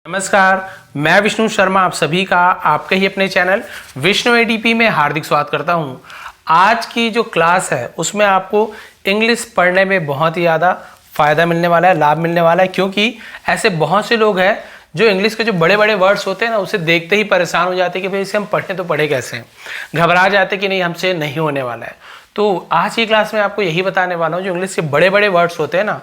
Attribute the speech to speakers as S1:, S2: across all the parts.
S1: नमस्कार, मैं विष्णु शर्मा आप सभी का आपके ही अपने चैनल विष्णु एडीपी में हार्दिक स्वागत करता हूं। आज की जो क्लास है उसमें आपको इंग्लिश पढ़ने में बहुत ही ज़्यादा फ़ायदा मिलने वाला है, लाभ मिलने वाला है, क्योंकि ऐसे बहुत से लोग हैं जो इंग्लिश के जो बड़े बड़े वर्ड्स होते हैं ना उसे देखते ही परेशान हो जाते हैं कि भाई इसे हम पढ़ें तो पढ़े कैसे, घबरा जाते कि नहीं हमसे नहीं होने वाला है। तो आज की क्लास में आपको यही बताने वाला हूँ, जो इंग्लिश के बड़े बड़े वर्ड्स होते हैं ना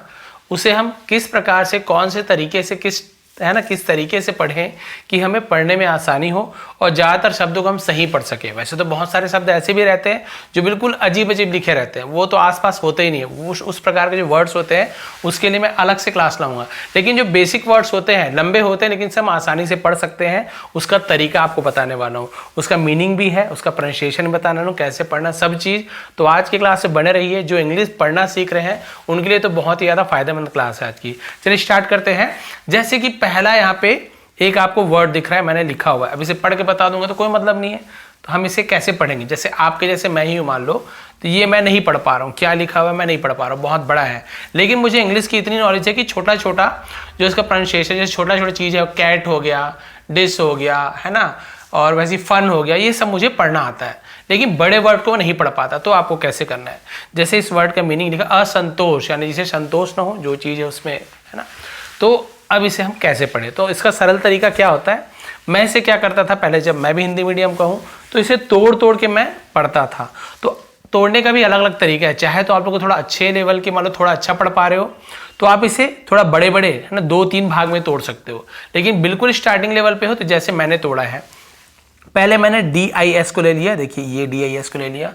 S1: उसे हम किस प्रकार से, कौन से तरीके से, किस तरीके से पढ़ें कि हमें पढ़ने में आसानी हो और ज़्यादातर शब्दों को हम सही पढ़ सकें। वैसे तो बहुत सारे शब्द ऐसे भी रहते हैं जो बिल्कुल अजीब अजीब लिखे रहते हैं, वो तो आसपास होते ही नहीं है। वो उस प्रकार के जो वर्ड्स होते हैं उसके लिए मैं अलग से क्लास लाऊंगा, लेकिन जो बेसिक वर्ड्स होते हैं, लंबे होते हैं लेकिन से हम आसानी से पढ़ सकते हैं, उसका तरीका आपको बताने वाला हूँ। उसका मीनिंग भी है, उसका प्रोनाउंसिएशन बताने वाला हूँ, कैसे पढ़ना, सब चीज़। तो आज की क्लास से बने रहिए। जो इंग्लिश पढ़ना सीख रहे हैं उनके लिए तो बहुत ही ज़्यादा फायदेमंद क्लास है आज की। चलिए स्टार्ट करते हैं। जैसे कि पहला यहाँ पे एक आपको वर्ड दिख रहा है, मैंने लिखा हुआ है। अब इसे पढ़ के बता दूंगा तो कोई मतलब नहीं है, तो हम इसे कैसे पढ़ेंगे। जैसे आपके जैसे मैं ही हूँ, मान लो, तो ये मैं नहीं पढ़ पा रहा हूँ, क्या लिखा हुआ है मैं नहीं पढ़ पा रहा हूँ, बहुत बड़ा है। लेकिन मुझे इंग्लिश की इतनी नॉलेज है कि छोटा छोटा जो इसका प्रोनाउंसिएशन, जैसे छोटा छोटा चीज़ है, कैट हो गया, डिश हो गया, है ना, और वैसे फन हो गया, ये सब मुझे पढ़ना आता है। लेकिन बड़े वर्ड को नहीं पढ़ पाता, तो आपको कैसे करना है। जैसे इस वर्ड का मीनिंग लिखा असंतोष, यानी जिसे संतोष ना हो, जो चीज़ है उसमें, है ना। तो अब इसे हम कैसे पढ़ें, तो इसका सरल तरीका क्या होता है। मैं इसे क्या करता था पहले, जब मैं भी हिंदी मीडियम का हूँ, तो इसे तोड़ तोड़ के मैं पढ़ता था। तो तोड़ने का भी अलग अलग तरीका है। चाहे तो आप लोग को थोड़ा अच्छे लेवल के, मान लो थोड़ा अच्छा पढ़ पा रहे हो, तो आप इसे थोड़ा बड़े बड़े, है ना, 2-3 भाग में तोड़ सकते हो। लेकिन बिल्कुल स्टार्टिंग लेवल पे हो तो जैसे मैंने तोड़ा है, पहले मैंने DIS को ले लिया, देखिए ये DIS को ले लिया,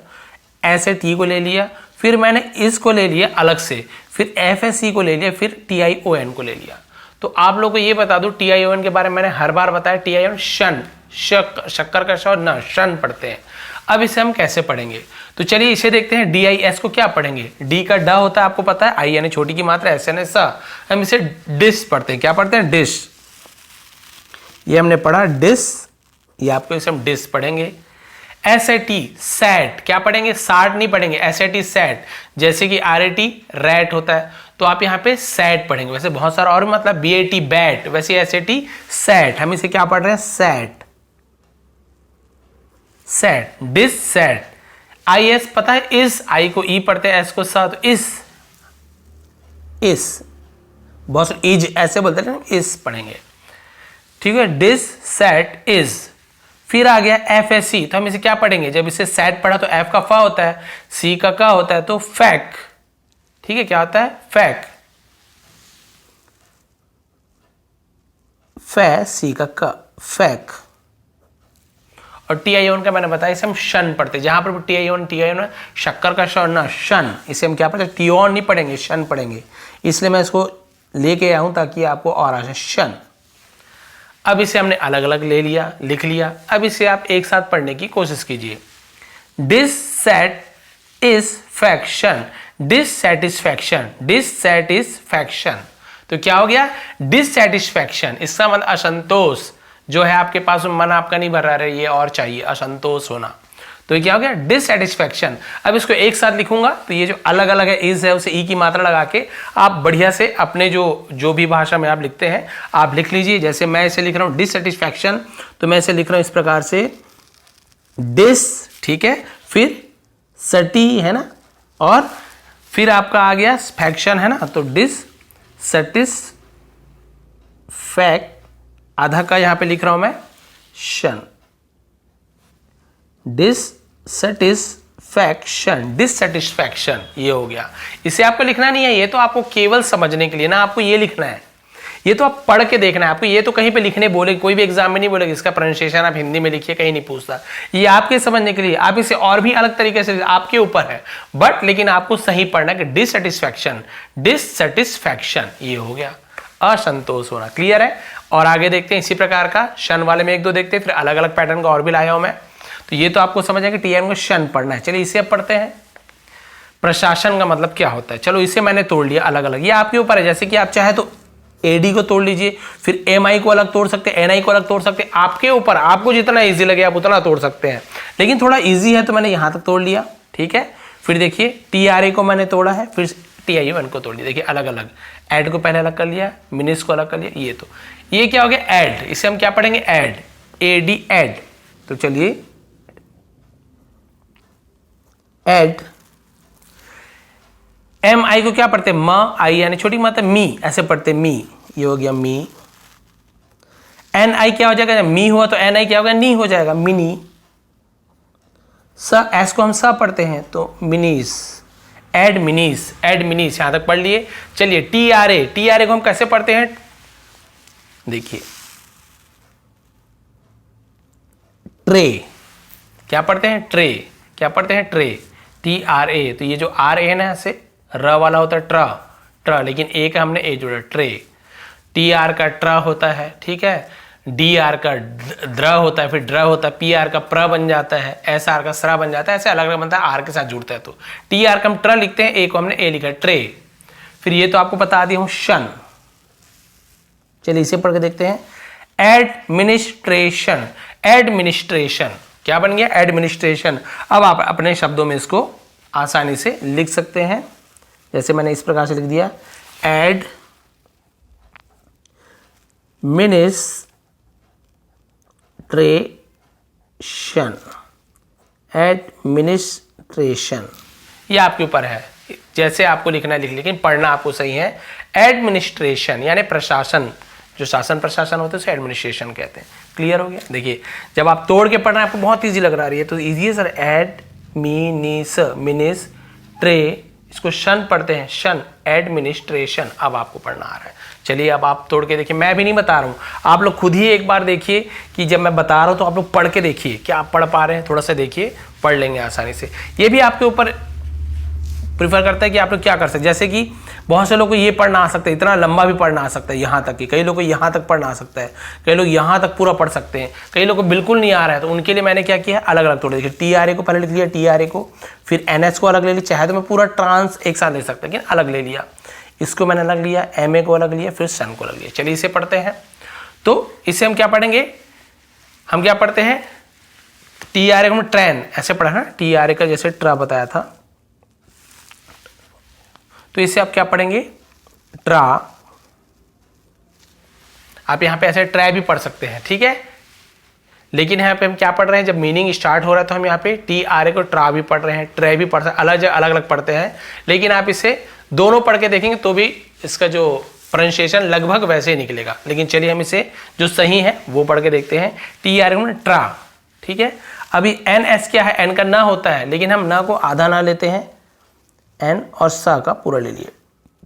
S1: SAT को ले लिया, फिर मैंने इसको ले लिया अलग से, फिर FSC को ले लिया, फिर TION को ले लिया। तो आप लोगों को ये बता दूं, TION के बारे में मैंने हर बार बताया। TION शन, शक्कर का श, न शन पढ़ते हैं। अब इसे हम कैसे पढ़ेंगे, तो चलिए इसे देखते हैं। DIS को क्या पढ़ेंगे, D का ड होता है, आपको पता है, I यानी छोटी की मात्रा, S यानी सा, हम इसे डिश पढ़ते हैं। क्या पढ़ते हैं, डिश। ये हमने पढ़ा डिश, ये आपको इसे हम डिश पढ़ेंगे। SAT सैट, क्या पढ़ेंगे, साठ नहीं पढ़ेंगे, SAT सैट। जैसे कि RAT रैट होता है, तो आप यहाँ पे सैट पढ़ेंगे। वैसे बहुत सारा और मतलब BAT बैट, वैसे SAT सैट, हम इसे क्या पढ़ रहे हैं, सैट, सैट, डिस सैट। IS पता है, इस, I को E पढ़ते हैं, S को सा, तो इस बहुत इज ऐसे बोलते हैं, इस पढ़ेंगे, ठीक है, डिस सैट इज। फिर आ गया FSC, तो हम इसे क्या पढ़ेंगे, जब इसे सैट पढ़ा तो F का फा होता है, C का का होता है, तो फैक, ठीक है, क्या होता है, फैक, फै, C का का, फैक। और TION का मैंने बताया, इसे हम शन पढ़ते हैं। जहां पर TION शक्कर का श, ना शन, इसे हम क्या पढ़ते हैं, TION नहीं पढ़ेंगे, शन पढ़ेंगे। इसलिए मैं इसको लेके आया हूं ताकि आपको और आसान, शन। अब इसे हमने अलग अलग ले लिया, लिख लिया। अब इसे आप एक साथ पढ़ने की कोशिश कीजिए। Dissatisfaction, dissatisfaction, dissatisfaction. तो क्या हो गया, डिससैटिस्फैक्शन, इसका मतलब असंतोष जो है, आपके पास मन आपका नहीं भर रहा है, ये और चाहिए, असंतोष होना। तो ये क्या हो गया, डिससैटिस्फैक्शन। अब इसको एक साथ लिखूंगा तो ये जो अलग अलग है, इज है, उसे ई की मात्रा लगा के आप बढ़िया से अपने जो भी भाषा में आप लिखते हैं आप लिख लीजिए। जैसे मैं इसे लिख रहा हूं डिससैटिस्फैक्शन, तो मैं इसे लिख रहा हूं इस प्रकार से, डिस, ठीक है, फिर सटी, है ना, और फिर आपका आ गया फैक्शन, है ना, तो डिससैटिस्फैक्ट, आधा का यहां पे लिख रहा हूं मैं शन, डिससैटिस्फैक्शन, डिससैटिस्फैक्शन, ये हो गया। इसे आपको लिखना नहीं है, ये तो आपको केवल समझने के लिए ना, आपको ये लिखना है, ये तो आप पढ़ के देखना है आपको। ये तो कहीं पे लिखने बोले, कोई भी एग्जाम में नहीं बोलेगा इसका प्रोनाउंसिएशन आप हिंदी में लिखिए, कहीं नहीं पूछता। ये आपके समझने के लिए, आप इसे और भी अलग तरीके से, आपके ऊपर है, बट लेकिन आपको सही पढ़ना है कि डिससैटिस्फैक्शन, डिससैटिस्फैक्शन, ये हो गया, असंतोष होना। क्लियर है। और आगे देखते हैं इसी प्रकार का, शन वाले में एक दो देखते हैं, फिर अलग अलग पैटर्न का और भी लाया हूं मैं। तो ये तो आपको समझ है कि TION को शन पढ़ना है। चलिए इसे अब पढ़ते हैं। प्रशासन का मतलब क्या होता है, चलो इसे मैंने तोड़ लिया अलग अलग, ये आपके ऊपर है। जैसे कि आप चाहे तो AD को तोड़ लीजिए, फिर MI को अलग तोड़ सकते हैं, NI को अलग तोड़ सकते हैं, आपके ऊपर, आपको जितना ईजी लगे आप उतना तोड़ सकते हैं। लेकिन थोड़ा ईजी है तो मैंने यहां तक तोड़ लिया, ठीक है। फिर देखिए TRA को मैंने तोड़ा है, फिर TION को तोड़ लिया। देखिए अलग अलग, ऐड को पहले अलग कर लिया, मिनिस को अलग कर लिया। ये तो ये क्या हो गया, ऐड। इसे हम क्या पढ़ेंगे, ऐड, AD, ऐड। तो चलिए ऐड। MI को क्या पढ़ते हैं, म, आई यानी छोटी मात्रा, मी ऐसे पढ़ते मी, ये हो गया मी। NI क्या हो जाएगा, मी हुआ तो NI क्या होगा, नी हो जाएगा, मिनी। एस को हम स पढ़ते हैं तो मिनीस, एड मिनीस, एड मिनीस, यहां तक पढ़ लिए। चलिए TRA को हम कैसे पढ़ते हैं, देखिए ट्रे, क्या पढ़ते हैं, ट्रे, क्या पढ़ते हैं, ट्रे, TRA। तो ये जो RA है ना, ऐसे र वाला होता है ट्र, लेकिन ए का हमने ए जोड़ा, ट्रे। TR का ट्र होता है, ठीक है, DR का द्र होता है, फिर ड्र होता है, PR का प्र बन जाता है, SR का स्रा बन जाता है, ऐसे अलग अलग बनता है, आर के साथ जुड़ता है। तो TR का हम ट्र लिखते हैं, ए को हमने ए लिखा है, ट्रे। फिर ये तो आपको बता दिया हूं, शन। चलिए इसे पढ़ के देखते हैं, एडमिनिस्ट्रेशन, एडमिनिस्ट्रेशन क्या बन गया, एडमिनिस्ट्रेशन। अब आप अपने शब्दों में इसको आसानी से लिख सकते हैं, जैसे मैंने इस प्रकार से लिख दिया, एडमिनिस्ट्रेशन, एडमिनिस्ट्रेशन। ये आपके ऊपर है, जैसे आपको लिखना है लिख, लेकिन पढ़ना आपको सही है। एडमिनिस्ट्रेशन यानी प्रशासन, जो शासन प्रशासन होता है उसे एडमिनिस्ट्रेशन कहते हैं। क्लियर हो गया। देखिए जब आप तोड़ के पढ़ रहे हैं आपको बहुत ईजी लग रहा है, तो ईजी है सर, एडमिनिस, मिनिस, ट्रे, इसको शन पढ़ते हैं, शन, एडमिनिस्ट्रेशन। अब आपको पढ़ना आ रहा है। चलिए अब आप तोड़ के देखिए, मैं भी नहीं बता रहा हूँ, आप लोग खुद ही एक बार देखिए कि जब मैं बता रहा हूँ तो आप लोग पढ़ के देखिए, क्या आप पढ़ पा रहे हैं, थोड़ा सा देखिए, पढ़ लेंगे आसानी से। ये भी आपके ऊपर प्रीफर करता है कि आप लोग क्या कर सकते हैं, जैसे कि बहुत से लोग को ये पढ़ना आ सकता है, इतना लंबा भी पढ़ना आ सकता है यहाँ तक कि, कई लोग को यहाँ तक पढ़ना आ सकता है, कई लोग यहाँ तक पूरा पढ़ सकते हैं, कई लोग को बिल्कुल नहीं आ रहा है, तो उनके लिए मैंने क्या किया है, अलग अलग तोड़। देखिए TRA को पहले लिख लिया, TRA को, फिर NS को अलग ले लिया, चाहे तो मैं पूरा ट्रांस एक साथ ले सकता, लेकिन अलग ले लिया, इसको मैंने अलग लिया, MA को अलग लिया, फिर सन को अलग लिया। चलिए इसे पढ़ते हैं। तो इसे हम क्या पढ़ेंगे, हम क्या पढ़ते हैं, TRA को ट्रेन ऐसे पढ़ा ना, TRA का जैसे ट्रा बताया था, तो इसे आप क्या पढ़ेंगे, ट्रा। आप यहां पे ऐसे ट्राई भी पढ़ सकते हैं, ठीक है, लेकिन यहाँ पे हम क्या पढ़ रहे हैं, जब मीनिंग स्टार्ट हो रहा है तो हम यहाँ पे TRA को ट्रा भी पढ़ रहे हैं, ट्रे भी पढ़ सकते, अलग अलग पढ़ते हैं, लेकिन आप इसे दोनों पढ़ के देखेंगे तो भी इसका जो प्रोनाउंसिएशन लगभग वैसे ही निकलेगा। लेकिन चलिए हम इसे जो सही है वो पढ़ के देखते हैं, TRA को ट्रा, ठीक है। अभी NS क्या है, N का ना होता है, लेकिन हम ना को आधा ना लेते हैं, N और सा का पूरा ले लिए,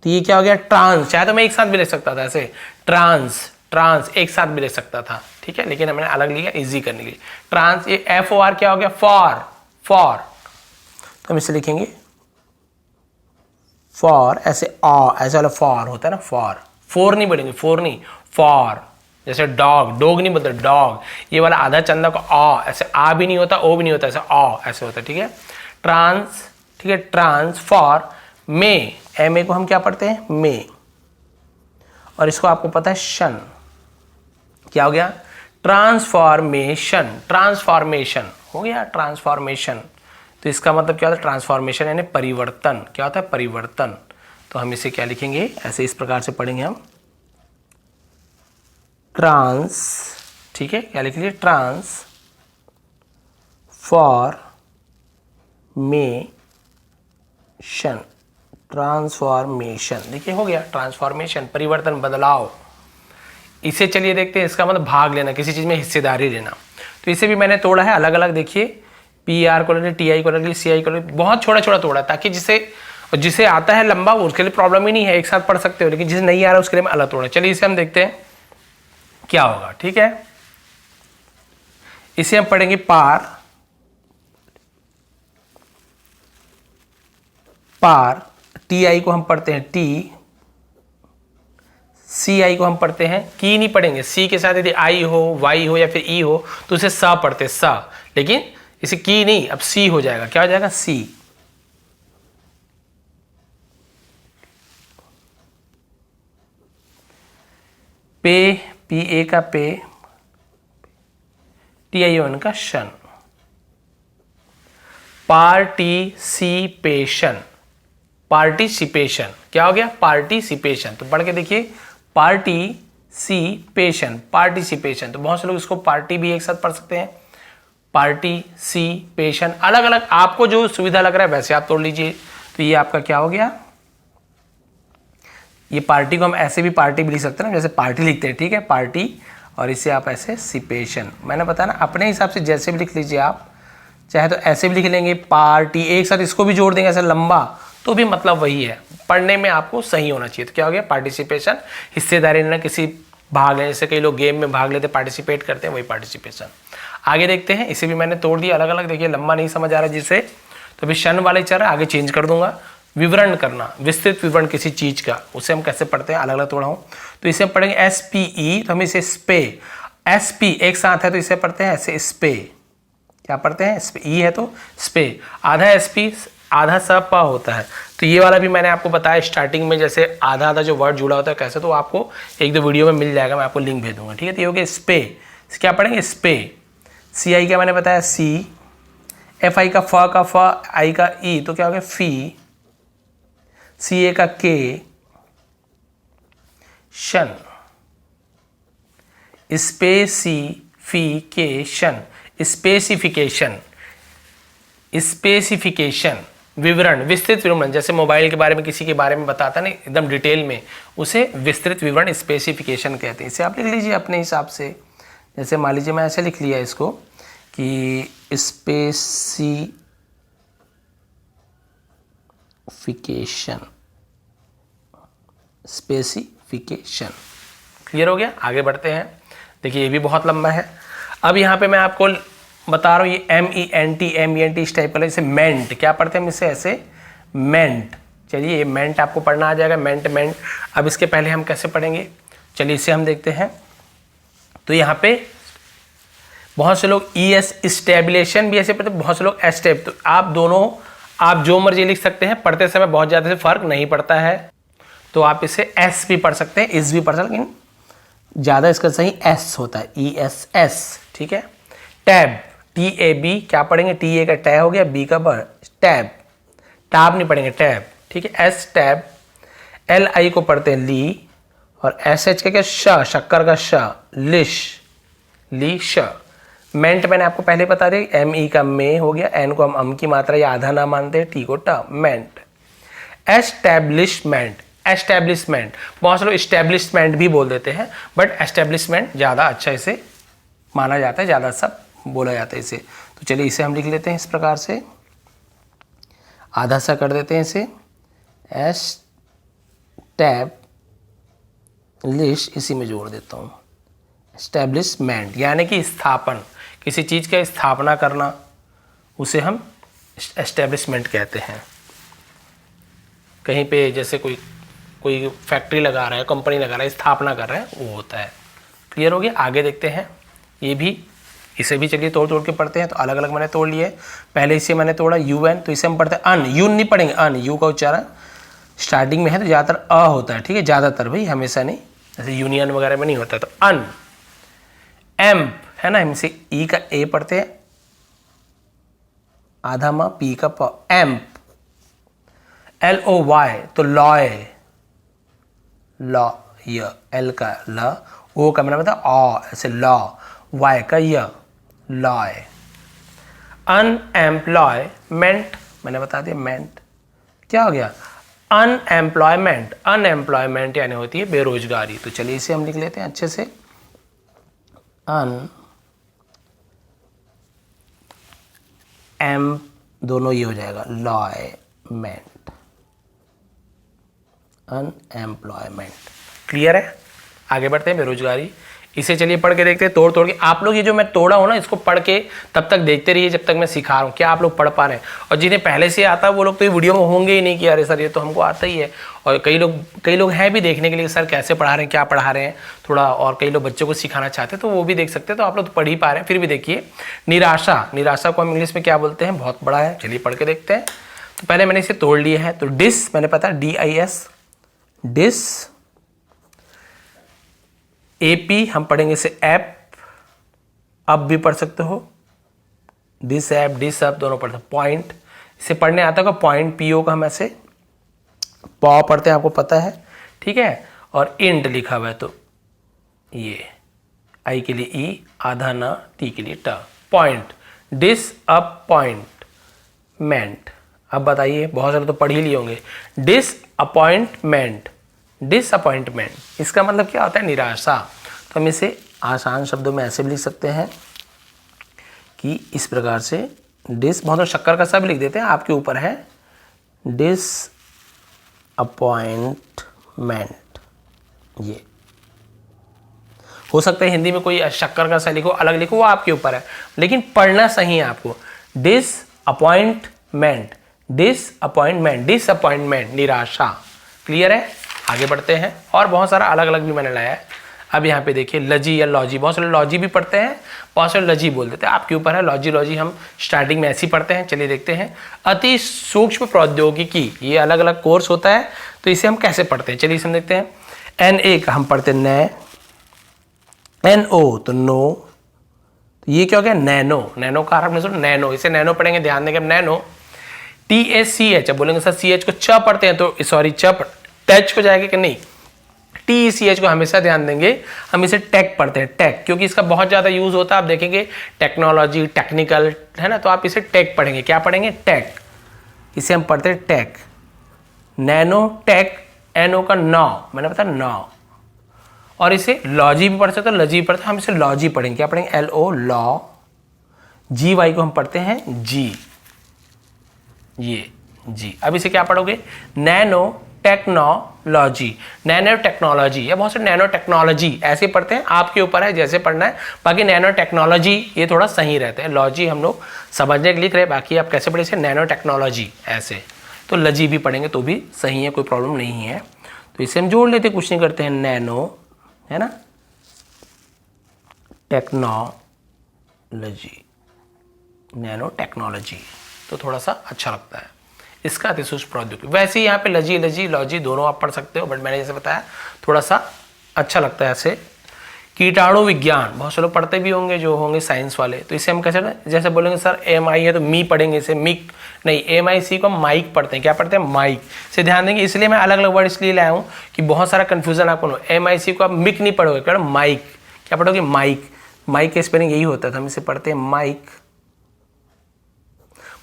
S1: तो ये क्या हो गया, ट्रांस। चाहे तो मैं एक साथ भी ले सकता था, ऐसे ट्रांस, ट्रांस एक साथ भी ले सकता था, ठीक है, लेकिन हमने अलग लिया इजी करने के लिए, ट्रांस। ये FOR क्या हो गया, फॉर, फॉर, तो हम इसे लिखेंगे फॉर, ऐसे ऐसे वाला फॉर होता है ना, फॉर, फोर नहीं बोलेंगे, फोर नहीं, फॉर। जैसे डॉग, डॉग नहीं बोलते, डॉग, ये वाला आधा चंदा को ऐसे आ भी नहीं होता, ओ भी नहीं होता, ऐसे ऐसे होता है, ठीक है। ट्रांस, ठीक है, ट्रांसफॉर मे, MA को हम क्या पढ़ते हैं, मे, और इसको आपको पता है शन, क्या हो गया, ट्रांसफॉर्मेशन, ट्रांसफॉर्मेशन हो गया, ट्रांसफॉर्मेशन। तो इसका मतलब क्या होता है, ट्रांसफॉर्मेशन यानी परिवर्तन, क्या होता है, परिवर्तन। तो हम इसे क्या लिखेंगे, ऐसे इस प्रकार से पढ़ेंगे हम, ट्रांस, ठीक है, क्या लिख लीजिए, ट्रांस फॉर्मेशन, ट्रांसफॉर्मेशन। देखिए हो गया, ट्रांसफॉर्मेशन, परिवर्तन, बदलाव। इसे चलिए देखते हैं, इसका मतलब भाग लेना, किसी चीज में हिस्सेदारी लेना। तो इसे भी मैंने तोड़ा है अलग अलग, देखिए PR को ले लिया, TI को ले लिया, CI को ले लिया, बहुत छोटा छोटा तोड़ा, ताकि जिसे आता है लंबा उसके लिए प्रॉब्लम ही नहीं है, एक साथ पढ़ सकते हो, लेकिन जिसे नहीं आ रहा उसके लिए मैं अलग तोड़ा। चलिए इसे हम देखते हैं क्या होगा, ठीक है। इसे हम पढ़ेंगे पार, पार, TI को हम पढ़ते हैं टी, CI को हम पढ़ते हैं की, नहीं पढ़ेंगे, सी के साथ यदि आई हो, वाई हो या फिर ई हो तो उसे सा पढ़ते, सा, लेकिन इसे की नहीं, अब सी हो जाएगा, क्या हो जाएगा, सी। पे, PA का पे, TION का शन, पार्टिसिपेशन, पार्टिसिपेशन। क्या हो गया? पार्टिसिपेशन। तो पढ़ के देखिए, पार्टिसिपेशन, पार्टिसिपेशन। तो बहुत से लोग इसको पार्टी भी एक साथ पढ़ सकते हैं, पार्टिसिपेशन। अलग अलग आपको जो सुविधा लग रहा है वैसे आप तोड़ लीजिए। तो ये आपका क्या हो गया? ये पार्टी को हम ऐसे भी पार्टी भी लिख सकते हैं ना, जैसे पार्टी लिखते हैं, ठीक है, पार्टी, और इसे आप ऐसे सिपेशन। मैंने बताया ना, अपने हिसाब से जैसे भी लिख लीजिए आप, चाहे तो ऐसे भी लिख लेंगे पार्टी, एक साथ इसको भी जोड़ देंगे ऐसे लंबा, तो भी मतलब वही है, पढ़ने में आपको सही होना चाहिए। तो क्या हो गया? पार्टिसिपेशन, हिस्सेदारी लेना, किसी भाग लेने। जैसे कई लोग गेम में भाग लेते, पार्टिसिपेट करते हैं, वही पार्टिसिपेशन। आगे देखते हैं, इसे भी मैंने तोड़ दिया अलग अलग। देखिए लंबा नहीं समझ आ रहा जिसे, तो अभी शन वाले चल रहा है, आगे चेंज कर दूंगा। विवरण करना, विस्तृत विवरण किसी चीज का, उसे हम कैसे पढ़ते हैं, अलग अलग तोड़ा हूँ। तो इसे हम पढ़ेंगे SPE, तो हम इसे स्पे, SP एक साथ है तो इसे पढ़ते हैं ऐसे स्पे। क्या पढ़ते हैं? ई है तो स्पे। आधा SP आधा स प होता है। तो ये वाला भी मैंने आपको बताया स्टार्टिंग में, जैसे आधा आधा जो वर्ड जुड़ा होता है कैसे, तो आपको एक दो वीडियो में मिल जाएगा, मैं आपको लिंक भेज दूंगा, ठीक है। तो ये हो गया स्पे। क्या पढ़ेंगे? स्पे। CI क्या मैंने बताया? C, FI का फ, I का ई, तो क्या हो गया? फी। CA का के, शन, स्पेसिफिकेशन, स्पेसिफिकेशन, स्पेसिफिकेशन, विवरण, विस्तृत विवरण। जैसे मोबाइल के बारे में किसी के बारे में बताता है ना एकदम डिटेल में, उसे विस्तृत विवरण, स्पेसिफिकेशन कहते हैं। इसे आप लिख लीजिए अपने हिसाब से। जैसे मान लीजिए मैं ऐसे लिख लिया इसको कि स्पेसिफिकेशन, स्पेसिफिकेशन। क्लियर हो गया? आगे बढ़ते हैं। देखिए ये भी बहुत लंबा है। अब यहाँ पे मैं आपको बता रहा हूँ, ये MENT इस टाइप का, जैसे मेंट, क्या पढ़ते हैं हम इसे? ऐसे मेंट। चलिए ये मेंट आपको पढ़ना आ जाएगा, मेंट मेंट। अब इसके पहले हम कैसे पढ़ेंगे, चलिए इसे हम देखते हैं। तो यहाँ पे बहुत से लोग ES स्टेबलेशन भी ऐसे पढ़ते, बहुत से लोग एस्टेप। तो आप दोनों, आप जो मर्जी लिख सकते हैं, पढ़ते समय बहुत ज़्यादा से फर्क नहीं पड़ता है। तो आप इसे S भी पढ़ सकते हैं, इस भी पढ़ सकते हैं, लेकिन ज़्यादा इसका सही S होता है, ESS, ठीक है। टैब, TAB, क्या पढ़ेंगे? TA का टै हो गया, B का ब, टैब, टैब नहीं पढ़ेंगे, टैब, ठीक है। S tab. LI को पढ़ते हैं ली, और SH का क्या? श, शक्कर का श, लिश, ली श। मेंट मैंने आपको पहले बता दिया, ME का मे हो गया, N को हम अम की मात्रा या आधा ना मानते हैं, T को ट, मेंट। एस्टैब्लिशमेंट, एस्टैब्लिशमेंट, बहुत से लोग एस्टैब्लिशमेंट भी बोल देते हैं, बट एस्टैब्लिशमेंट ज़्यादा अच्छा इसे माना जाता है, ज़्यादा सब बोला जाता है इसे। तो चलिए इसे हम लिख लेते हैं इस प्रकार से, आधा सा कर देते हैं इसे, एस्टैब्लिश, इसी में जोड़ देता हूँ, एस्टैब्लिशमेंट, यानी कि स्थापन, किसी चीज़ का स्थापना करना, उसे हम एस्टैब्लिशमेंट कहते हैं। कहीं पे जैसे कोई फैक्ट्री लगा रहा है, कंपनी लगा रहा है, स्थापना कर रहा है, वो होता है। क्लियर हो गया? आगे देखते हैं। ये भी, इसे भी चलिए तोड़ तोड़ के पढ़ते हैं। तो अलग अलग मैंने तोड़ लिए। पहले इसे मैंने तोड़ा UN, तो इसे हम पढ़ते हैं अन, यून नहीं पढ़ेंगे, अन, यू का उच्चारण स्टार्टिंग में है तो ज़्यादातर अ होता है, ठीक है, ज़्यादातर भाई, हमेशा नहीं, जैसे यूनियन वगैरह में नहीं होता। तो अन, एम्प है ना, हम इसे ई का ए पढ़ते हैं, आधा माँ, पी का प, एम्प। LOY तो लॉय, लॉ, य, एल का ल, ओ का मैंने बताया ऑ, ऐसे लॉ, वाई का य, लॉय। अनएम्प्लॉयमेंट मैंने बता दिया, मेंट। क्या हो गया? अनएम्प्लॉयमेंट, अनएम्प्लॉयमेंट यानी होती है बेरोजगारी। तो चलिए इसे हम लिख लेते हैं अच्छे से, अन एम, दोनों ये हो जाएगा, लॉयमेंट, अनएम्प्लॉयमेंट। क्लियर है? आगे बढ़ते हैं, बेरोजगारी। इसे चलिए पढ़ के देखते हैं, तोड़ तोड़ के। आप लोग ये जो मैं तोड़ा हूँ ना, इसको पढ़ के तब तक देखते रहिए जब तक मैं सिखा रहा हूँ, क्या आप लोग पढ़ पा रहे हैं। और जिन्हें पहले से आता है वो लोग तो ये वीडियो में होंगे ही नहीं कि अरे सर ये तो हमको आता ही है। और कई लोग हैं भी देखने के लिए, सर कैसे पढ़ा रहे हैं, क्या पढ़ा रहे हैं थोड़ा, और कई लोग बच्चों को सिखाना चाहते हैं तो वो भी देख सकते हैं। तो आप लोग तो पढ़ ही पा रहे हैं, फिर भी देखिए। निराशा, निराशा को हम इंग्लिश में क्या बोलते हैं? बहुत बड़ा है, चलिए पढ़ के देखते हैं। तो पहले मैंने इसे तोड़ लिया है। तो डिस मैंने पता, DIS, डिस। AP हम पढ़ेंगे इसे ऐप, अब भी पढ़ सकते हो, डिस ऐप, डिस अप दोनों पढ़ते हैं। पॉइंट, इसे पढ़ने आता होगा, पॉइंट PO का हम ऐसे पॉ पढ़ते हैं, आपको पता है, ठीक है। और इंट लिखा हुआ है तो ये आई के लिए ई, आधा न, टी के लिए ट, पॉइंट, डिसअपॉइंटमेंट। अब बताइए, बहुत सारे तो पढ़ ही लिए होंगे, डिसअपॉइंटमेंट, डिसअपॉइंटमेंट इसका मतलब क्या होता है? निराशा। तो हम इसे आसान शब्दों में ऐसे भी लिख सकते हैं कि इस प्रकार से, बहुत सारे शक्कर का सा भी लिख देते हैं, आपके ऊपर है, डिसअपॉइंटमेंट। ये हो सकता है हिंदी में कोई शक्कर का सा लिखो, अलग लिखो, वो आपके ऊपर है, लेकिन पढ़ना सही है आपको। डिसअपॉइंटमेंट, डिसअपॉइंटमेंट, डिसअपॉइंटमेंट, निराशा। क्लियर है? आगे बढ़ते हैं। और बहुत सारा अलग अलग भी मैंने लाया है। अब यहाँ पे देखिए, लजी या लॉजी, बहुत सारे लॉजी भी पढ़ते हैं, बहुत सारे लजी बोल देते हैं, आपके ऊपर है। लॉजी लॉजी हम स्टार्टिंग में ऐसे ही पढ़ते हैं। चलिए देखते हैं। अति सूक्ष्म प्रौद्योगिकी, ये अलग अलग कोर्स होता है, तो इसे हम कैसे पढ़ते हैं, चलिए इसे हम देखते हैं। NA का हम पढ़ते हैं NO, तो नो, तो ये क्या हो गया? नैनो। नैनो का आपने सुना, नैनो, इसे नैनो पढ़ेंगे, ध्यान देंगे। नैनो, TACH, अब बोलेंगे सर CH को च पढ़ते हैं, तो सॉरी च टच को जाएगा कि नहीं, TECH को हमेशा ध्यान देंगे, हम इसे टेक पढ़ते हैं, टेक, क्योंकि इसका बहुत ज़्यादा यूज होता है। आप देखेंगे टेक्नोलॉजी, टेक्निकल, है ना, तो आप इसे टेक पढ़ेंगे। क्या पढ़ेंगे? टेक, इसे हम पढ़ते हैं टेक। नैनो टेक, NO का नौ, मैंने बताया नौ। और इसे लॉजी भी पढ़ सकते हैं, लजी भी पढ़ते हैं, हम इसे लॉजी पढ़ेंगे। क्या पढ़ेंगे? LO, law. GY को हम पढ़ते हैं जी, ये जी। अब इसे क्या पढ़ोगे? नैनो टेक्नोलॉजी, नैनो टेक्नोलॉजी, या बहुत से नैनो टेक्नोलॉजी ऐसे पढ़ते हैं, आपके ऊपर है जैसे पढ़ना है। बाकी नैनो टेक्नोलॉजी ये थोड़ा सही रहता है, लॉजी हम लोग समझने के लिख रहे हैं, बाकी आप कैसे पढ़े इसे? नैनो टेक्नोलॉजी ऐसे। तो लजी भी पढ़ेंगे तो भी सही है, कोई प्रॉब्लम नहीं है। तो इसे हम जोड़ लेते, कुछ नहीं करते हैं, नैनो, है ना, टेक्नोलॉजी, नैनो टेक्नोलॉजी, तो थोड़ा सा अच्छा लगता है। इसका अति सूक्ष्म प्रौद्योगिकी। वैसे ही यहाँ पे लजी लजी लॉजी दोनों आप पढ़ सकते हो, बट मैंने जैसे बताया थोड़ा सा अच्छा लगता है ऐसे। कीटाणु विज्ञान, बहुत से लोग पढ़ते भी होंगे जो होंगे साइंस वाले, तो इसे हम कैसे, जैसे बोलेंगे सर MI है तो मी पढ़ेंगे, इसे मिक नहीं, MIC को माइक पढ़ते हैं। क्या पढ़ते हैं? माइक से ध्यान देंगे, इसलिए मैं अलग अलग वर्ड इसलिए लाया हूँ कि बहुत सारा कंफ्यूजन आपको हो। MIC को आप मिक नहीं पढ़ोगे, क्या माइक, क्या पढ़ोगे? माइक। माइक का स्पेलिंग यही होता था, हम इसे पढ़ते हैं माइक।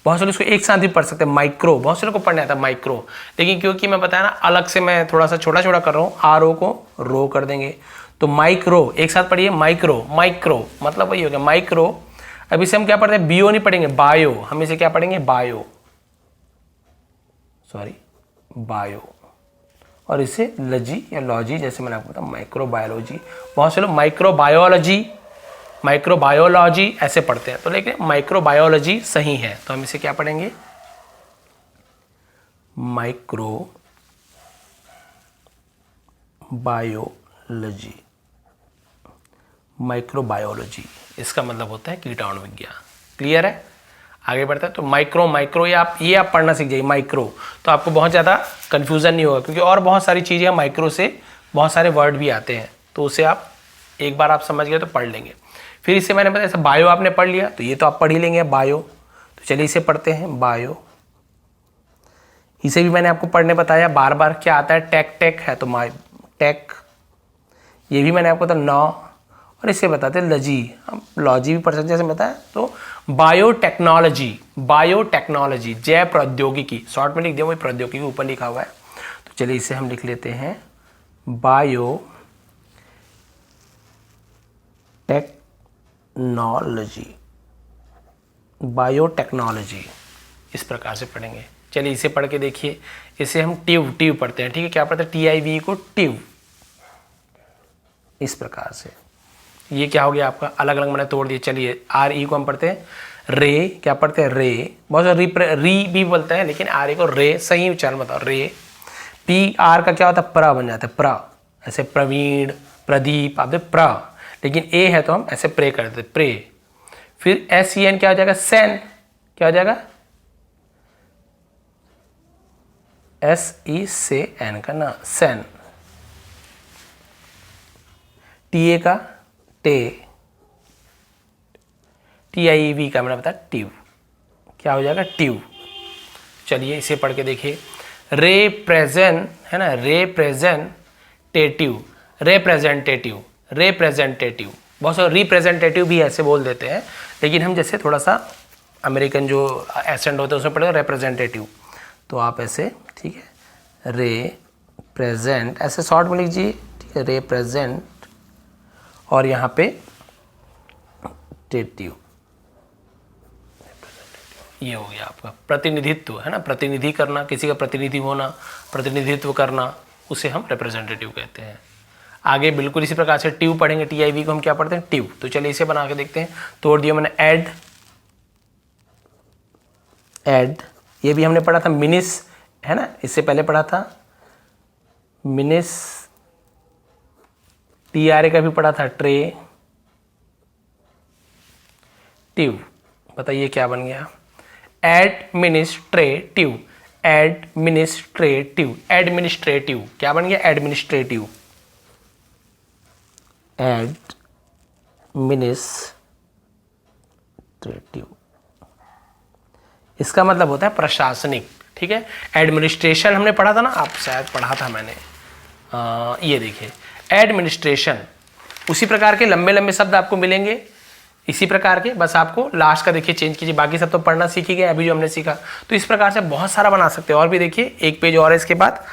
S1: बहुत से लोग इसको एक साथ भी पढ़ सकते हैं, माइक्रो, बहुत से लोग को पढ़ने आता है माइक्रो, लेकिन क्योंकि मैं बताया ना अलग से मैं थोड़ा सा छोटा छोटा कर रहा हूँ, RO को रो कर देंगे, तो माइक्रो एक साथ पढ़िए, माइक्रो, माइक्रो मतलब वही हो गया माइक्रो। अब इसे हम क्या पढ़ते हैं? बियो नहीं पढ़ेंगे, बायो, हम इसे क्या पढ़ेंगे? Bio, sorry bio. और इसे लजी या लॉजी, जैसे मैंने आपको बताया माइक्रोबायोलॉजी, बहुत से लोग माइक्रोबायोलॉजी, माइक्रोबायोलॉजी ऐसे पढ़ते हैं, तो लेकिन माइक्रोबायोलॉजी सही है, तो हम इसे क्या पढ़ेंगे? माइक्रोबायोलॉजी, माइक्रोबायोलॉजी, इसका मतलब होता है कीटाणु विज्ञान। क्लियर है? आगे बढ़ता है। तो माइक्रो ये आप पढ़ना सीख जाइए, माइक्रो, तो आपको बहुत ज़्यादा कन्फ्यूज़न नहीं होगा, क्योंकि और बहुत सारी चीज़ें माइक्रो से बहुत सारे वर्ड भी आते हैं, तो उसे आप एक बार आप समझ गए तो पढ़ लेंगे। फिर इसे मैंने बताया, जैसे बायो आपने पढ़ लिया, तो ये तो आप पढ़ ही लेंगे बायो, तो चलिए इसे पढ़ते हैं बायो। इसे भी मैंने आपको पढ़ने बताया बार बार, क्या आता है? टेक, टेक है तो टेक, ये भी मैंने आपको बताया नौ। और इसे बताते हैं लजी, हम लॉजी भी पढ़ सकते हैं जैसे बताया। तो बायोटेक्नोलॉजी, बायोटेक्नोलॉजी, जैव प्रौद्योगिकी, शॉर्ट में लिख दिया, वही प्रौद्योगिकी ऊपर लिखा हुआ है, तो चलिए इसे हम लिख लेते हैं बायोटेक्नोलॉजी, बायोटेक्नोलॉजी, इस प्रकार से पढ़ेंगे। चलिए इसे पढ़ के देखिए। इसे हम ट्यूब पढ़ते हैं, ठीक है, क्या पढ़ते हैं? TIV को ट्यूब, इस प्रकार से। ये क्या हो गया आपका? अलग अलग मैंने तोड़ दिए। चलिए RE को हम पढ़ते हैं रे, क्या पढ़ते हैं? रे, बहुत सारे री भी बोलते हैं, लेकिन RE को रे, सही उच्चारण बताओ, रे। PR का क्या होता है? प्र बन जाता है, प्र, ऐसे प्रवीण, प्रदीप, आप प्र, लेकिन ए है तो हम ऐसे प्रे कर देते, प्रे। फिर SEN क्या हो जाएगा? सैन, क्या हो जाएगा? SE से N का ना, सैन। TA का टे, TIV का मैंने बताया ट्यूब, क्या हो जाएगा? ट्यूब। चलिए इसे पढ़ के देखिए। रिप्रेजेंट, है ना, रिप्रेजेंटेटिव, रिप्रेजेंटेटिव, रिप्रेजेंटेटिव, बहुत सारे रिप्रेजेंटेटिव भी ऐसे बोल देते हैं, लेकिन हम जैसे थोड़ा सा अमेरिकन जो एसेंट होता है उसमें पढ़ेगा रिप्रेजेंटेटिव, तो आप ऐसे, ठीक है, रिप्रेजेंट ऐसे शॉर्ट में लीजिए, ठीक है, रिप्रेजेंट और यहाँ पे टेटिव, ये हो गया आपका प्रतिनिधित्व, है ना, प्रतिनिधि करना, किसी का प्रतिनिधि होना, प्रतिनिधित्व करना, उसे हम रिप्रेजेंटेटिव कहते हैं। आगे बिल्कुल इसी प्रकार से ट्यू पढ़ेंगे, TIV को हम क्या पढ़ते हैं, ट्यू। तो चलिए इसे बना के देखते हैं। तोड़ दिया मैंने, ऐड, ऐड, ये भी हमने पढ़ा था, मिनिस, है ना, इससे पहले पढ़ा था मिनिस, TRA का भी पढ़ा था, ट्रे, ट्यू। बताइए क्या बन गया, एडमिनिस्ट्रेटिव, एडमिनिस्ट्रेटिव, एडमिनिस्ट्रेटिव, क्या बन गया, एडमिनिस्ट्रेटिव, एडमिनिस्ट्रेटिव, इसका मतलब होता है प्रशासनिक, ठीक है। एडमिनिस्ट्रेशन हमने पढ़ा था ना, आप शायद पढ़ा था मैंने, ये देखिए एडमिनिस्ट्रेशन, उसी प्रकार के लंबे लंबे शब्द आपको मिलेंगे इसी प्रकार के, बस आपको लास्ट का देखिए चेंज कीजिए, बाकी सब तो पढ़ना सीख ही गए अभी जो हमने सीखा। तो इस प्रकार से बहुत सारा बना सकते हैं, और भी देखिए एक पेज और है, इसके बाद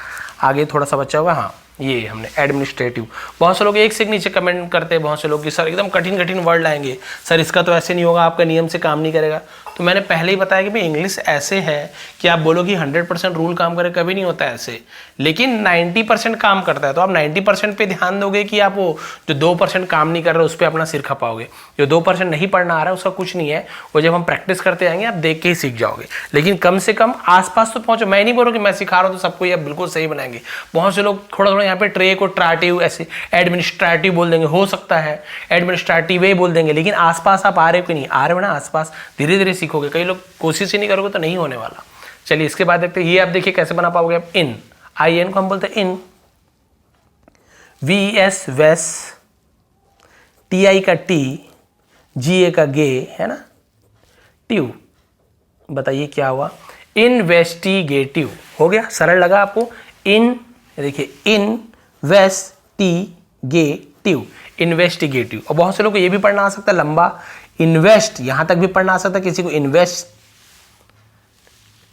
S1: आगे थोड़ा सा बच्चा होगा। हाँ, ये हमने एडमिनिस्ट्रेटिव, बहुत से लोग एक से नीचे कमेंट करते हैं, बहुत से लोग कि सर एकदम कठिन कठिन वर्ड लाएंगे, सर इसका तो ऐसे नहीं होगा, आपका नियम से काम नहीं करेगा। तो मैंने पहले ही बताया कि भाई इंग्लिश ऐसे है कि आप बोलो कि 100% रूल काम करे, कभी नहीं होता ऐसे, लेकिन 90% काम करता है। तो आप 90% पे ध्यान दोगे कि आप वो जो 2% काम नहीं कर रहे उस पर अपना सिर खपाओगे। जो 2% नहीं पढ़ना आ रहा है उसका कुछ नहीं है, वो जब हम प्रैक्टिस करते जाएंगे आप देख के ही सीख जाओगे, लेकिन कम से कम आसपास तो पहुंचो। मैं नहीं बोल रहा कि मैं सिखा रहा हूँ तो सबको ये बिल्कुल सही बनाएंगे, बहुत से लोग थोड़ा थोड़ा यहाँ पे ट्रे को ट्राटिव, ऐसे एडमिनिस्ट्रेटिव बोल देंगे, हो सकता है एडमिनिस्ट्रेटिव ही बोल देंगे, लेकिन आसपास आप आ रहे हो कि नहीं आ रहे हो ना, आसपास धीरे धीरे सीखोगे। कई लोग कोशिश ही नहीं करोगे तो नहीं होने वाला। चलिए इसके बाद देखते हैं, ये आप देखिए कैसे बना पाओगे आप। इन, IN को हम बोलते हैं इन, VS वेस, TI का टी, GA का गे, है ना, ट्यू। बताइए क्या हुआ, इन्वेस्टिगेटिव हो गया, सरल लगा आपको। इन, देखिए इन्वेस्टिगेटिव, इन्वेस्टिगेटिव। और बहुत से लोग को ये भी पढ़ना आ सकता है लंबा, इन्वेस्ट, यहां तक भी पढ़ना आ सकता है किसी को, इन्वेस्ट,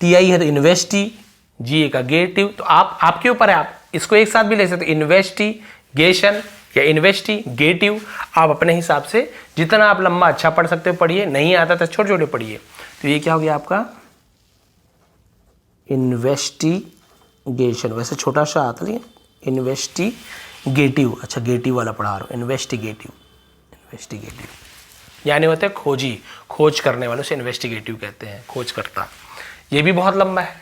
S1: TI है तो इन्वेस्टी, GA का गेटिव। तो आप आपके ऊपर है, आप इसको एक साथ भी ले सकते, इन्वेस्टिगेशन या इन्वेस्टिगेटिव। आप अपने हिसाब से जितना आप लंबा अच्छा पढ़ सकते हो पढ़िए, नहीं आता तो छोटे छोटे पढ़िए। तो ये क्या हो गया आपका, इन्वेस्टिगेशन, वैसे छोटा सा आता है, इन्वेस्टिगेटिव, अच्छा गेटिव वाला पढ़ा रहा हूँ, इन्वेस्टिगेटिव, इन्वेस्टिगेटिव यानी होते हैं खोजी, खोज करने वालों से इन्वेस्टिगेटिव कहते हैं, खोज करता। ये भी बहुत लंबा है,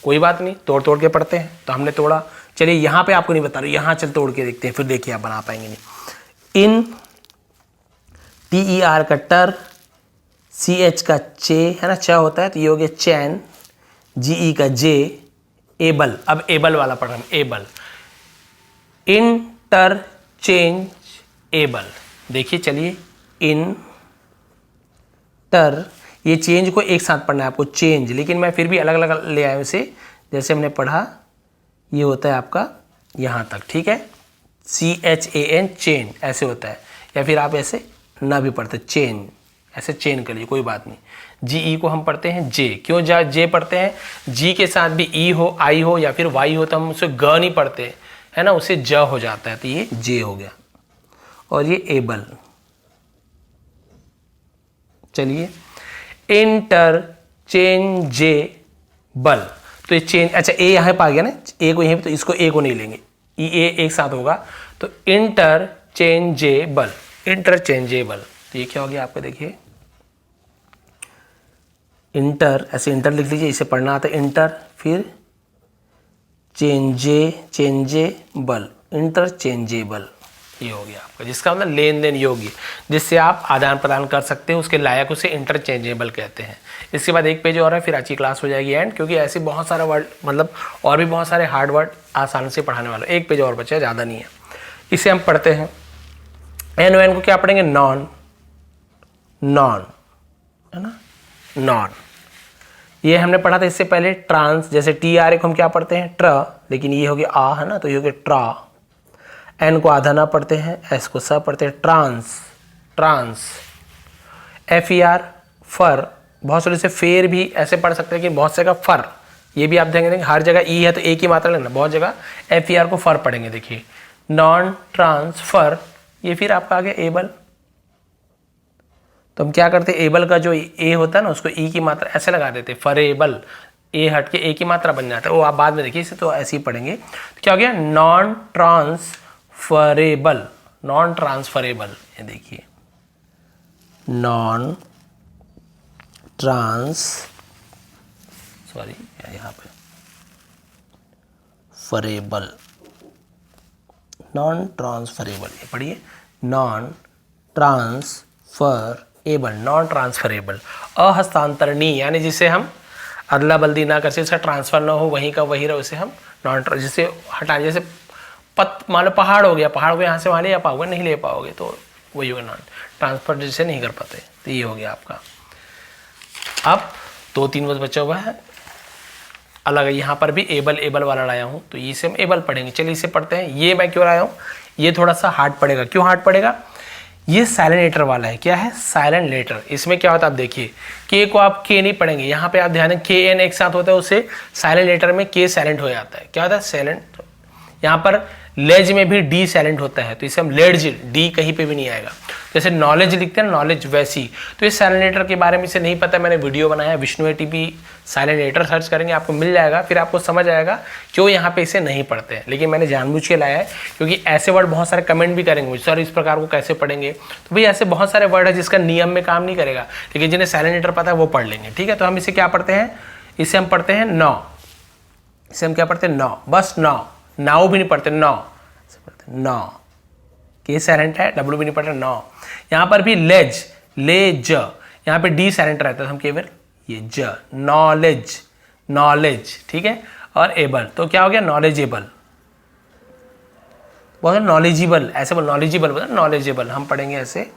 S1: कोई बात नहीं, तोड़ तोड़ के पढ़ते हैं। तो हमने तोड़ा, चलिए यहाँ पे आपको नहीं बता रहा, यहाँ चल तोड़ के देखते हैं, फिर देखिए आप बना पाएंगे नहीं। इन, TER का टर, CH का चे, है ना, च होता है, तो ये हो गया चैन, GE का जे, एबल। अब एबल वाला पढ़ रहे हैं, एबल, इंटरचेंज एबल। देखिए चलिए, इंटर, ये चेंज को एक साथ पढ़ना है आपको, चेंज, लेकिन मैं फिर भी अलग अलग ले आया उसे, जैसे हमने पढ़ा, ये होता है आपका यहाँ तक, ठीक है, CHAN, चेन ऐसे होता है, या फिर आप ऐसे ना भी पढ़ते, चेन, ऐसे चेन कर लीजिए, कोई बात नहीं। GE को हम पढ़ते हैं जे, क्यों जे पढ़ते हैं, जी के साथ भी ई हो, आई हो या फिर वाई हो तो हम उसे ग नहीं पढ़ते, है ना, उसे ज हो जाता है, तो ये जे हो गया। और ये एबल, चलिए, इंटरचेंजेबल, तो ये चेंज, अच्छा ए यहाँ पे आ गया ना, ए को यहीं पे, तो इसको ए को नहीं लेंगे, ई ए एक साथ होगा, तो इंटरचेंजेबल, इंटरचेंजेबल। तो ये क्या हो गया आपका, देखिए इंटर, ऐसे इंटर लिख लीजिए, इसे पढ़ना आता है इंटर, फिर चेंजेबल, इंटरचेंजेबल, ये हो गया आपका, जिसका मतलब लेन देन योग्य, जिससे आप आदान प्रदान कर सकते हैं, उसके लायक, उसे इंटरचेंजेबल कहते हैं। इसके बाद एक पेज और है, फिर आज की क्लास हो जाएगी एंड, क्योंकि ऐसे बहुत सारा वर्ड, मतलब और भी बहुत सारे हार्ड वर्ड आसानी से पढ़ाने वाला। एक पेज और बचा है, ज़्यादा नहीं है, इसे हम पढ़ते हैं। एन को क्या पढ़ेंगे, नॉन, नॉन, है ना, नॉन। ये हमने पढ़ा था इससे पहले ट्रांस, जैसे टी आर को हम क्या पढ़ते हैं ट्र, लेकिन ये हो गया आ है ना, तो ये हो गया ट्रा। एन को आधा ना पढ़ते हैं, एस को स पढ़ते हैं, trans trans. F E R फर, बहुत सारे से फेर भी ऐसे पढ़ सकते हैं कि बहुत से का फर, ये भी आप देखेंगे हर जगह ई है तो एक ही मात्रा लेना, बहुत जगह एफ ई आर को फर पढ़ेंगे। देखिए नॉन ट्रांसफर, ये फिर आपका आ गया एबल। तो हम क्या करते हैं, एबल का जो ए होता है ना उसको ई की मात्रा ऐसे लगा देते, फरेबल, ए हट के ए की मात्रा बन जाता है, वो आप बाद में देखिए, इसे तो ऐसे ही पढ़ेंगे। तो क्या हो गया, नॉन ट्रांसफरेबल, नॉन ट्रांसफरेबल, ये देखिए नॉन ट्रांस, सॉरी यहाँ पे फरेबल, नॉन ट्रांसफरेबल, ये पढ़िए नॉन ट्रांसफरेबल, नॉन ट्रांसफरेबल, अहस्तांतरणीय, यानी जिसे हम अदला बदली ना कर सके, इसका ट्रांसफर ना हो, वहीं का वहीं रहे, उसे हम नॉन, जिसे हटा, जैसे मान लो पहाड़ हो गया, पहाड़ को यहाँ से वहाँ ले पाओगे, नहीं ले पाओगे, तो वही होगा नॉन ट्रांसफर, जिसे नहीं कर पाते, तो ये हो गया आपका। अब 2-3 वर्ड बचा हुआ है अलग, यहाँ पर भी एबल एबल वाला लाया हूँ, तो इसे हम एबल पढ़ेंगे। चलिए इसे पढ़ते हैं। ये मैं क्यों लाया हूँ, ये थोड़ा सा हार्ड पड़ेगा। क्यों हार्ड पड़ेगा, ये साइलेंट लेटर वाला है। क्या है, साइलेंट लेटर। इसमें क्या होता है आप देखिए, के को आप के नहीं पढ़ेंगे, यहाँ पे आप ध्यान दें के एन एक साथ होता है, उससे साइलेंट लेटर में के साइलेंट हो जाता है। क्या होता है, साइलेंट। यहाँ पर लेज में भी डी साइलेंट होता है, तो इसे हम लेड्ज, डी कहीं पे भी नहीं आएगा। जैसे नॉलेज लिखते हैं नॉलेज, वैसी। तो इस साइलेंट लेटर के बारे में इसे नहीं पता, मैंने वीडियो बनाया है, Vishnu ATP silent letter search करेंगे आपको मिल जाएगा, फिर आपको समझ आएगा क्यों यहाँ पे इसे नहीं पढ़ते हैं। लेकिन मैंने जानबूझ के लाया है क्योंकि ऐसे वर्ड बहुत सारे कमेंट भी करेंगे, सर इस प्रकार को कैसे पढ़ेंगे, तो भाई ऐसे बहुत सारे वर्ड है जिसका नियम में काम नहीं करेगा, लेकिन जिन्हें साइलेंट लेटर पता है वो पढ़ लेंगे। ठीक है, तो हम इसे क्या पढ़ते हैं, इसे हम पढ़ते हैं नौ, इसे हम क्या पढ़ते हैं नौ, बस नौ, नाउ भी नहीं पढ़ते, नौ नौ, के साइलेंट है, डब्ल्यू भी नहीं पढ़ते, नौ। यहाँ पर भी लेज, लेज, यहाँ पे डी साइलेंट रहता है, हम केवल ये ज, नॉलेज, नॉलेज, ठीक है। और एबल, तो क्या हो गया, नॉलेजेबल, बहुत नॉलेजिबल, ऐसे बोल, नॉलेजिबल बोला, नॉलेजेबल, हम पढ़ेंगे ऐसे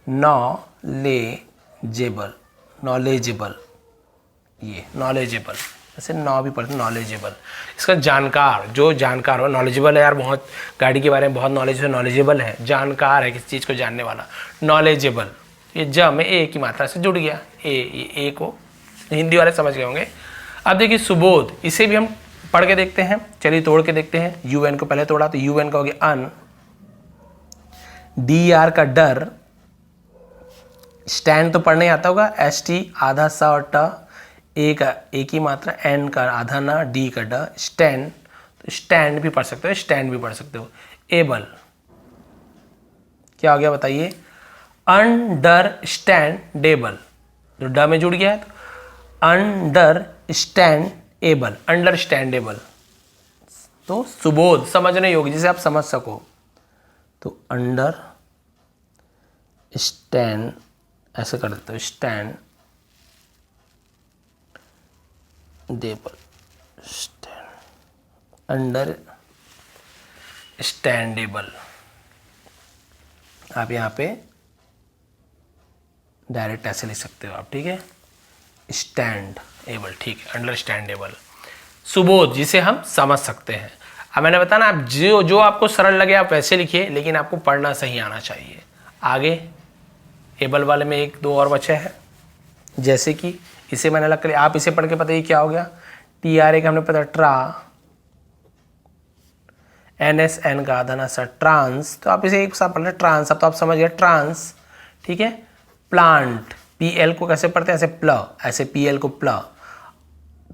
S1: नॉलेजेबल, नॉलेजेबल, ये नॉलेजेबल, ऐसे नौ भी पढ़ते, नॉलेजेबल। इसका जानकार, जो जानकार हो, नॉलेजेबल है यार, बहुत गाड़ी के बारे में बहुत नॉलेज है, नॉलेजेबल है, जानकार है, किसी चीज़ को जानने वाला, नॉलेजेबल। ये ज में ए की मात्रा से जुड़ गया, ए को हिंदी वाले समझ गए होंगे। अब देखिए सुबोध, इसे भी हम पढ़ के देखते हैं, चलिए तोड़ के देखते हैं। यू एन को पहले तोड़ा, तो यू एन का हो गया अन, डी आर का डर, स्टैंड तो पढ़ने आता होगा, एस टी आधा सा और ट, ए का ए की मात्रा, एन का आधा ना, डी का ड, स्टैंड, तो स्टैंड भी पढ़ सकते हो, स्टैंड भी पढ़ सकते हो। एबल क्या हो गया बताइए, अंडरस्टैंडेबल, जो ड में जुड़ गया है, तो अंडरस्टैंडेबल, अंडरस्टैंडेबल, तो सुबोध समझने योग्य, जिसे आप समझ सको, तो अंडर स्टैंड ऐसे कर देते हो, स्टैंड डेबल, स्टैंड, अंडर स्टैंडेबल, आप यहाँ पे डायरेक्ट ऐसे लिख सकते हो आप, ठीक है, स्टैंड एबल, ठीक है, अंडरस्टैंडेबल। सुबोध, जिसे हम समझ सकते हैं। अब मैंने बताया ना, आप जो आपको सरल लगे आप वैसे लिखिए, लेकिन आपको पढ़ना सही आना चाहिए। आगे एबल वाले में 1-2 और बचे हैं, जैसे कि इसे मैंने अलग कर लिया, आप इसे पढ़ के बताइए क्या हो गया, टी आर ए का हमने पता, ट्रा, एन एस एन का आधा ना सा, ट्रांस, तो आप इसे एक साथ पढ़ रहे ट्रांस, अब तो आप समझ गए ट्रांस, ठीक है। प्लांट, पी एल को कैसे पढ़ते हैं, ऐसे प्ल, ऐसे पी एल को प्ल,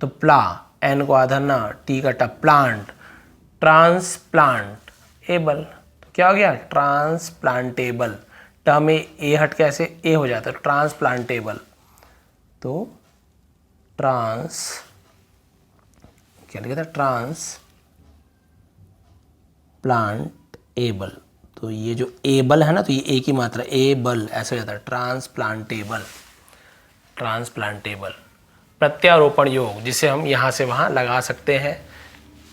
S1: तो प्ला, एन को आधा ना, टी का टा, प्लांट, ट्रांसप्लांट एबल, तो क्या हो गया, ट्रांसप्लांटेबल, ट में ए हट के ऐसे ए हो जाता है, ट्रांसप्लांटेबल, तो ट्रांस क्या लिखा था, ट्रांसप्लांटेबल, तो ये जो एबल है ना, तो ये ए की मात्रा, एबल ऐसे हो जाता है, ट्रांसप्लांटेबल, ट्रांसप्लांटेबल। प्रत्यारोपण योग, जिसे हम यहाँ से वहाँ लगा सकते हैं,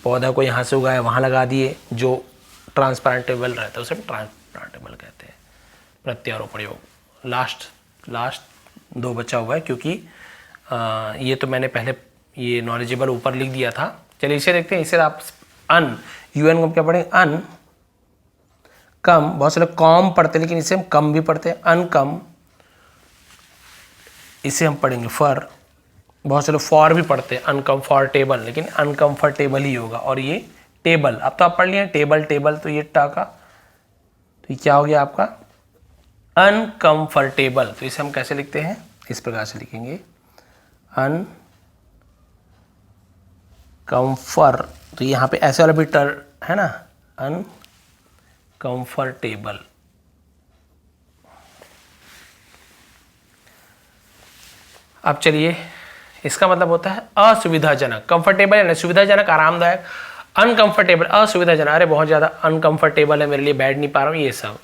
S1: पौधा को यहाँ से उगाया वहाँ लगा दिए, जो ट्रांसप्लांटेबल रहता है उसे ट्रांसप्लांटेबल कहते हैं। प्रत्यारोपण योग, लास्ट 2 बचा हुआ है, क्योंकि ये तो मैंने पहले ये नॉलेजेबल ऊपर लिख दिया था। चलिए इसे देखते हैं। इसे आप अन, UN को क्या पढ़ेंगे, अन कम, बहुत से लोग कॉम पढ़ते हैं लेकिन इसे हम कम भी पढ़ते हैं, अनकम, इसे हम पढ़ेंगे फर, बहुत से लोग फॉर भी पढ़ते हैं, अनकम्फर्टेबल, लेकिन अनकम्फर्टेबल ही होगा। और ये टेबल, अब तो आप पढ़ लिए टेबल, टेबल तो ये टा का, तो ये क्या हो गया आपका अनकम्फर्टेबल। तो इसे हम कैसे लिखते हैं, इस प्रकार से लिखेंगे अनकम्फर, तो यहाँ पे ऐसे वाला भी टर है ना, अनकम्फर्टेबल। अब चलिए, इसका मतलब होता है असुविधाजनक। कंफर्टेबल यानी सुविधाजनक, आरामदायक। अनकंफर्टेबल असुविधाजनक, अरे बहुत ज़्यादा अनकंफर्टेबल है मेरे लिए, बैठ नहीं पा रहा हूँ, ये सब।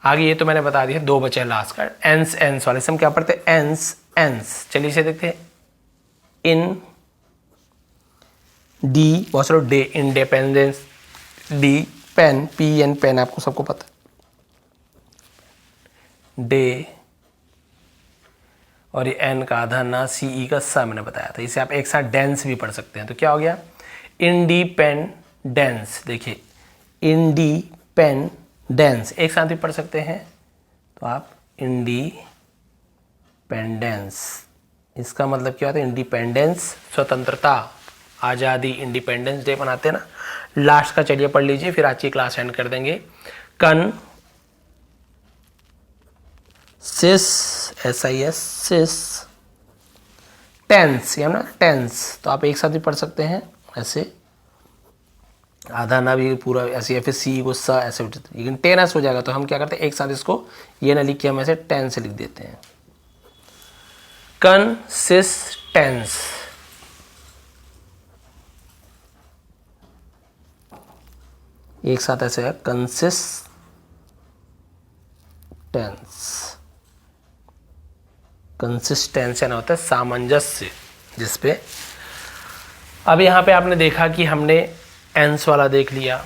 S1: आगे ये तो मैंने बता दिया, दो बचे लास्ट का, एंस एंस वाले से हम क्या पढ़ते हैं, एंस एंस। चलिए इसे देखते हैं, इन डी, बहुत सारे day, independence, D pen, PN pen, आपको सबको पता है, डे, और ये एन का आधा ना, CE का सा मैंने बताया था। इसे आप एक साथ डेंस भी पढ़ सकते हैं। तो क्या हो गया, इंडिपेंडेंस। देखिए इंडिपेंडेंस एक साथ भी पढ़ सकते हैं, तो आप इंडिपेंडेंस, इसका मतलब क्या होता है, इंडिपेंडेंस, स्वतंत्रता, आज़ादी, इंडिपेंडेंस डे मनाते हैं ना। लास्ट का चलिए पढ़ लीजिए, फिर आज की क्लास एंड कर देंगे। सिस, SIS, सिस, टेंस, या ना टेंस, तो आप एक साथ भी पढ़ सकते हैं ऐसे, आधा ना भी पूरा ऐसे, या फिर CE को सा ऐसे, लेकिन टेनस हो जाएगा। तो हम क्या करते हैं, एक साथ इसको ये ना लिख के हम ऐसे टेंस से लिख देते हैं, कंसिस्टेंस। एक साथ ऐसे है, कंसिस्टेंस। कंसिस्टेंस ना होता है सामंजस्य, जिसपे अब यहाँ पे आपने देखा कि हमने एंस वाला देख लिया,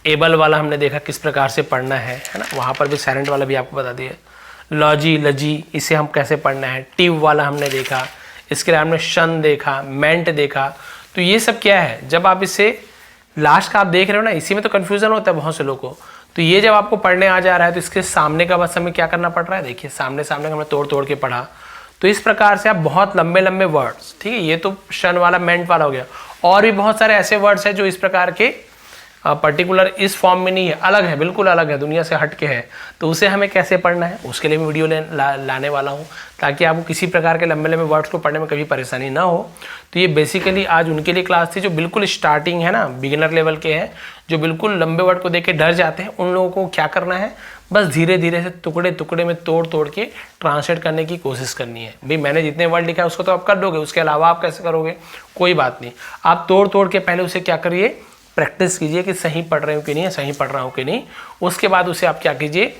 S1: एबल वाला हमने देखा किस प्रकार से पढ़ना है ना, वहाँ पर भी साइलेंट वाला भी आपको बता दिया, लॉजी, लजी, इसे हम कैसे पढ़ना है, टिव वाला हमने देखा, इसके लिए हमने शन देखा, मेंट देखा। तो ये सब क्या है, जब आप इसे लास्ट का आप देख रहे हो ना, इसी में तो कन्फ्यूज़न होता है बहुत से लोगों को। तो ये जब आपको पढ़ने आ जा रहा है तो इसके सामने का बस हमें क्या करना पड़ रहा है, देखिए सामने सामने का हमने तोड़ तोड़ के पढ़ा। तो इस प्रकार से आप बहुत लंबे लंबे वर्ड्स, ठीक है, ये तो शन वाला मेंट वाला हो गया, और भी बहुत सारे ऐसे वर्ड्स हैं जो इस प्रकार के पर्टिकुलर इस फॉर्म में नहीं है, अलग है, बिल्कुल अलग है, दुनिया से हट के है। तो उसे हमें कैसे पढ़ना है, उसके लिए मैं वीडियो लाने वाला हूँ, ताकि आपको किसी प्रकार के लंबे लंबे वर्ड्स को पढ़ने में कभी परेशानी ना हो। तो ये बेसिकली आज उनके लिए क्लास थी जो बिल्कुल स्टार्टिंग है ना, बिगिनर लेवल के हैं, जो बिल्कुल लंबे वर्ड को देख के डर जाते हैं। उन लोगों को क्या करना है, बस धीरे धीरे से टुकड़े टुकड़े में तोड़ तोड़ के ट्रांसलेट करने की कोशिश करनी है। भाई मैंने जितने वर्ड लिखा है उसको तो आप कर दोगे, उसके अलावा आप कैसे करोगे, कोई बात नहीं, आप तोड़ तोड़ के पहले उसे क्या करिए, प्रैक्टिस कीजिए कि सही पढ़ रहे हो कि नहीं, सही पढ़ रहा हूँ कि नहीं। उसके बाद उसे आप क्या कीजिए,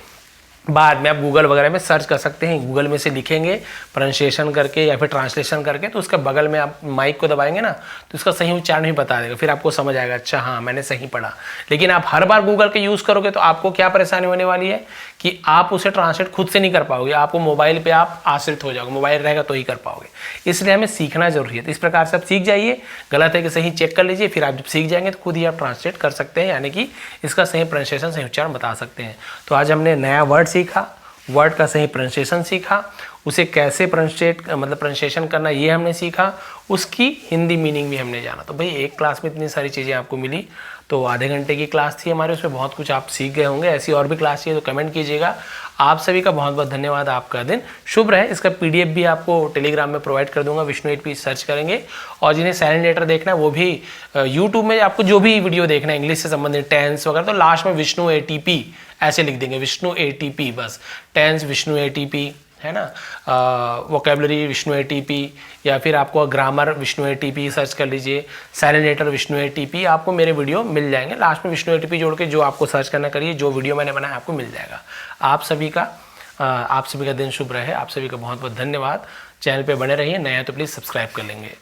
S1: बाद में आप गूगल वगैरह में सर्च कर सकते हैं, गूगल में से लिखेंगे प्रोनाउंसिएशन करके या फिर ट्रांसलेशन करके, तो उसके बगल में आप माइक को दबाएंगे ना, तो उसका सही उच्चारण भी बता देगा, फिर आपको समझ आएगा, अच्छा हाँ मैंने सही पढ़ा। लेकिन आप हर बार गूगल का यूज़ करोगे तो आपको क्या परेशानी होने वाली है कि आप उसे ट्रांसलेट खुद से नहीं कर पाओगे, आपको मोबाइल पर आप आश्रित हो जाओगे, मोबाइल रहेगा तो ही कर पाओगे। इसलिए हमें सीखना जरूरी है। तो इस प्रकार से आप सीख जाइए, गलत है कि सही चेक कर लीजिए, फिर आप जब सीख जाएंगे तो खुद ही आप ट्रांसलेट कर सकते हैं, यानी कि इसका सही प्रोनाउंसिएशन, सही उच्चारण बता सकते हैं। तो आज हमने नया वर्ड सीखा, वर्ड का सही प्रोनाउंसिएशन सीखा, उसे कैसे प्रोनाउंसिएशन करना ये हमने सीखा, उसकी हिंदी मीनिंग भी हमने जाना। तो भाई एक क्लास में इतनी सारी चीज़ें आपको मिली, तो आधे घंटे की क्लास थी हमारे, उसमें बहुत कुछ आप सीख गए होंगे। ऐसी और भी क्लास चाहिए तो कमेंट कीजिएगा। आप सभी का बहुत बहुत धन्यवाद, आपका दिन शुभ रहे। इसका PDF भी आपको टेलीग्राम में प्रोवाइड कर दूंगा, विष्णु 8P सर्च करेंगे। और जिन्हें साइलेंट लेटर देखना है वो भी यूट्यूब में आपको जो भी वीडियो देखना है इंग्लिश से संबंधित, टेंस वगैरह, तो लास्ट में विष्णु 8P ऐसे लिख देंगे, विष्णु 8P, बस टेंस विष्णु 8P है ना, वोकेबलरी विष्णु 8P, या फिर आपको ग्रामर विष्णु 8P सर्च कर लीजिए, साइलेंट लेटर विष्णु 8P, आपको मेरे वीडियो मिल जाएंगे। लास्ट में विष्णु 8P जोड़ के जो आपको सर्च करना करिए, जो वीडियो मैंने बनाया आपको मिल जाएगा। आप सभी का दिन शुभ रहे। आप सभी का बहुत बहुत धन्यवाद। चैनल पे बने रहिए, नया तो प्लीज़ सब्सक्राइब कर लेंगे।